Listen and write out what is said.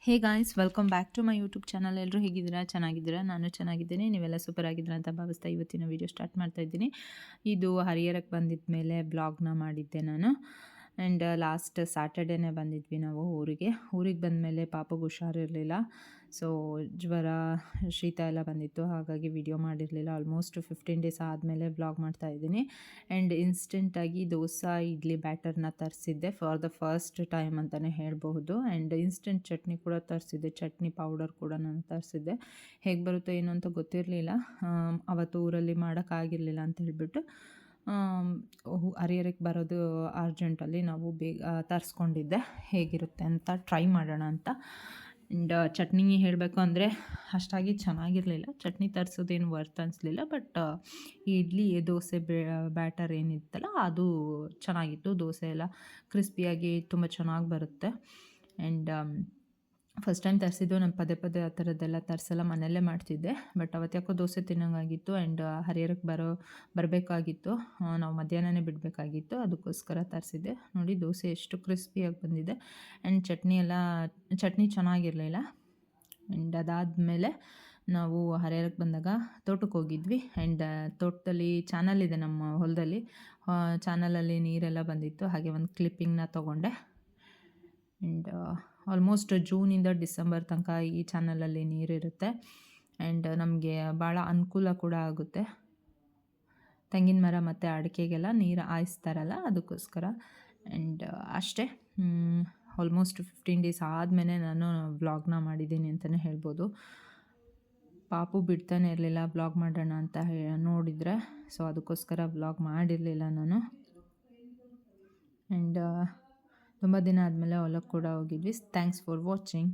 Hey guys, welcome back to my YouTube channel. ಎಲ್ಲರೂ ಹೇಗಿದ್ದೀರಾ? ಚೆನ್ನಾಗಿದ್ದೀರಾ? ನಾನು ಚೆನ್ನಾಗಿದ್ದೀನಿ. ನೀವೆಲ್ಲ ಸೂಪರ್ ಆಗಿದ್ದೀರಾ ಅಂತ ಭಾವಿಸ್ತಾ ಇವತ್ತಿನ ವೀಡಿಯೋ ಸ್ಟಾರ್ಟ್ ಮಾಡ್ತಾ ಇದ್ದೀನಿ. ಇದು ಹರಿಹರಕ್ಕೆ ಬಂದಿದ್ದ ಮೇಲೆ ಬ್ಲಾಗ್ನ ಮಾಡಿದ್ದೆ ನಾನು. ಆ್ಯಂಡ್ ಲಾಸ್ಟ್ ಸ್ಯಾಟರ್ಡೇನೇ ಬಂದಿದ್ವಿ ನಾವು ಊರಿಗೆ ಬಂದಮೇಲೆ ಪಾಪಗೆ ಹುಷಾರಿರಲಿಲ್ಲ. ಸೊ ಜ್ವರ, ಶೀತ ಎಲ್ಲ ಬಂದಿತ್ತು, ಹಾಗಾಗಿ ವಿಡಿಯೋ ಮಾಡಿರಲಿಲ್ಲ. ಆಲ್ಮೋಸ್ಟ್ 15 ಡೇಸ್ ಆದಮೇಲೆ ಬ್ಲಾಗ್ ಮಾಡ್ತಾ ಇದ್ದೀನಿ. ಆ್ಯಂಡ್ ಇನ್ಸ್ಟೆಂಟಾಗಿ ದೋಸೆ ಇಡ್ಲಿ ಬ್ಯಾಟರ್ನ ತರಿಸಿದ್ದೆ ಫಾರ್ ದ ಫಸ್ಟ್ ಟೈಮ್ ಅಂತಲೇ ಹೇಳಬಹುದು. ಆ್ಯಂಡ್ ಇನ್ಸ್ಟೆಂಟ್ ಚಟ್ನಿ ಕೂಡ ತರಿಸಿದ್ದೆ, ಚಟ್ನಿ ಪೌಡರ್ ಕೂಡ ನಾನು ತರಿಸಿದ್ದೆ. ಹೇಗೆ ಬರುತ್ತೋ ಏನು ಅಂತ ಗೊತ್ತಿರಲಿಲ್ಲ. ಅವತ್ತು ಊರಲ್ಲಿ ಮಾಡೋಕ್ಕಾಗಿರಲಿಲ್ಲ ಅಂತ ಹೇಳಿಬಿಟ್ಟು ಹರಿಹರಕ್ಕೆ ಬರೋದು ಅರ್ಜೆಂಟಲ್ಲಿ ನಾವು ಬೇಗ ತರಿಸ್ಕೊಂಡಿದ್ದೆ, ಹೇಗಿರುತ್ತೆ ಅಂತ ಟ್ರೈ ಮಾಡೋಣ ಅಂತ. ಆ್ಯಂಡ್ ಚಟ್ನಿ ಹೇಳಬೇಕು ಅಂದರೆ ಅಷ್ಟಾಗಿ ಚೆನ್ನಾಗಿರಲಿಲ್ಲ. ಚಟ್ನಿ ತರಿಸೋದೇನು ವರ್ತ್ ಅನಿಸ್ಲಿಲ್ಲ. ಬಟ್ ಇಡ್ಲಿ ದೋಸೆ ಬ್ಯಾಟರ್ ಏನಿತ್ತಲ್ಲ ಅದು ಚೆನ್ನಾಗಿತ್ತು. ದೋಸೆ ಎಲ್ಲ ಕ್ರಿಸ್ಪಿಯಾಗಿ ತುಂಬ ಚೆನ್ನಾಗಿ ಬರುತ್ತೆ. ಆ್ಯಂಡ್ ಫಸ್ಟ್ ಟೈಮ್ ತರಿಸಿದ್ದು. ನಾನು ಪದೇ ಆ ಥರದ್ದೆಲ್ಲ ತರಿಸಲ್ಲ, ಮನೆಯಲ್ಲೇ ಮಾಡ್ತಿದ್ದೆ. ಬಟ್ ಅವತ್ತು ಯಾಕೋ ದೋಸೆ ತಿನ್ನೋಂಗಾಗಿತ್ತು. ಆ್ಯಂಡ್ ಹರಿಹರಕ್ಕೆ ಬರಬೇಕಾಗಿತ್ತು, ನಾವು ಮಧ್ಯಾಹ್ನನೇ ಬಿಡಬೇಕಾಗಿತ್ತು, ಅದಕ್ಕೋಸ್ಕರ ತರಿಸಿದ್ದೆ. ನೋಡಿ ದೋಸೆ ಎಷ್ಟು ಕ್ರಿಸ್ಪಿಯಾಗಿ ಬಂದಿದೆ. ಆ್ಯಂಡ್ ಚಟ್ನಿ ಚೆನ್ನಾಗಿರಲಿಲ್ಲ. ಆ್ಯಂಡ್ ಅದಾದಮೇಲೆ ನಾವು ಹರಿಹರಕ್ಕೆ ಬಂದಾಗ ತೋಟಕ್ಕೆ ಹೋಗಿದ್ವಿ. ಆ್ಯಂಡ್ ತೋಟದಲ್ಲಿ ಚಾನಲ್ ಇದೆ ನಮ್ಮ ಹೊಲದಲ್ಲಿ. ಚಾನಲಲ್ಲಿ ನೀರೆಲ್ಲ ಬಂದಿತ್ತು, ಹಾಗೆ ಒಂದು ಕ್ಲಿಪ್ಪಿಂಗ್ನ ತೊಗೊಂಡೆ. ಆ್ಯಂಡ್ ಆಲ್ಮೋಸ್ಟ್ ಜೂನಿಂದ ಡಿಸೆಂಬರ್ ತನಕ ಈ ಚಾನಲಲ್ಲಿ ನೀರಿರುತ್ತೆ. ಆ್ಯಂಡ್ ನಮಗೆ ಭಾಳ ಅನುಕೂಲ ಕೂಡ ಆಗುತ್ತೆ. ತೆಂಗಿನ ಮರ ಮತ್ತು ಅಡಿಕೆಗೆಲ್ಲ ನೀರು ಹಾಯಿಸ್ತಾರಲ್ಲ, ಅದಕ್ಕೋಸ್ಕರ. ಆ್ಯಂಡ್ ಅಷ್ಟೇ, ಆಲ್ಮೋಸ್ಟ್ 15 ಡೇಸ್ ಆದಮೇಲೆ ನಾನು ವ್ಲಾಗ್ನ ಮಾಡಿದ್ದೀನಿ ಅಂತಲೇ ಹೇಳ್ಬೋದು. ಪಾಪು ಬಿಡ್ತಾನೆ ಇರಲಿಲ್ಲ ವ್ಲಾಗ್ ಮಾಡೋಣ ಅಂತ ನೋಡಿದರೆ, ಸೊ ಅದಕ್ಕೋಸ್ಕರ ವ್ಲಾಗ್ ಮಾಡಿರಲಿಲ್ಲ ನಾನು. ಆ್ಯಂಡ್ ತುಂಬ ದಿನ ಆದಮೇಲೆ ಹೊಲಕ್ಕೆ ಕೂಡ ಹೋಗಿದ್ವಿ. Thanks for watching.